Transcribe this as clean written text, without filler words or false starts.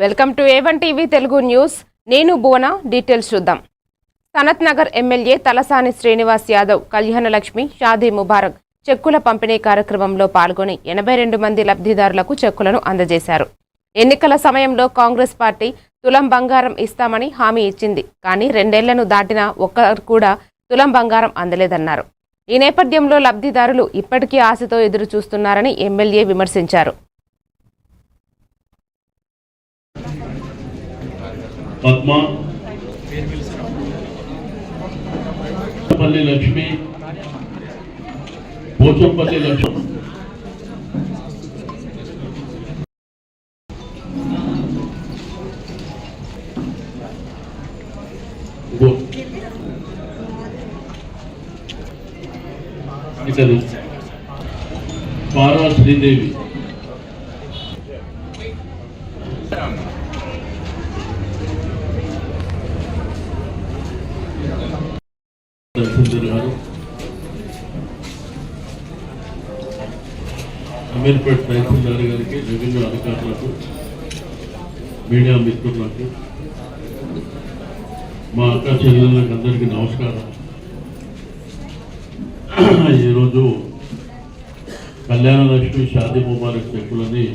Welcome to A1 TV Telugu news. నేను భువన. Details చూద్దాం. Sanath Nagar MLA Talasani Srinivas Yadav Kalyana Lakshmi Shaadi Mubarak చెక్కుల పంపిణీ కార్యక్రమంలో పాల్గొని 82 మంది లబ్ధిదారులకు చెక్కులను అందజేశారు. ఎన్నికల సమయంలో కాంగ్రెస్ పార్టీ తులం బంగారం ఇస్తామని హామీ ఇచ్చింది. కానీ 2 ఏళ్లను దాటినా ఒక్కరు కూడా తులం బంగారం అందలేదన్నారు. ఈ నేపథ్యంలో లబ్ధిదారులు ఇప్పటికీ ఆశతో ఎదురు చూస్తున్నారని ఎమ్మెల్యే విమర్శించారు. పద్మ పల్లి లక్ష్మి పోచంపల్లి లక్ష్మి ఇతరు పారా శ్రీదేవి గారు అమీర్పేట తహసీల్దార్ గారికి, రెవెన్యూ అధికారులకు, మీడియా మిత్రులకు, మా అక్క చెల్లెళ్ళకి అందరికీ నమస్కారం. ఈరోజు కళ్యాణ లక్ష్మి షాదీ ముబారక్ చెక్కులని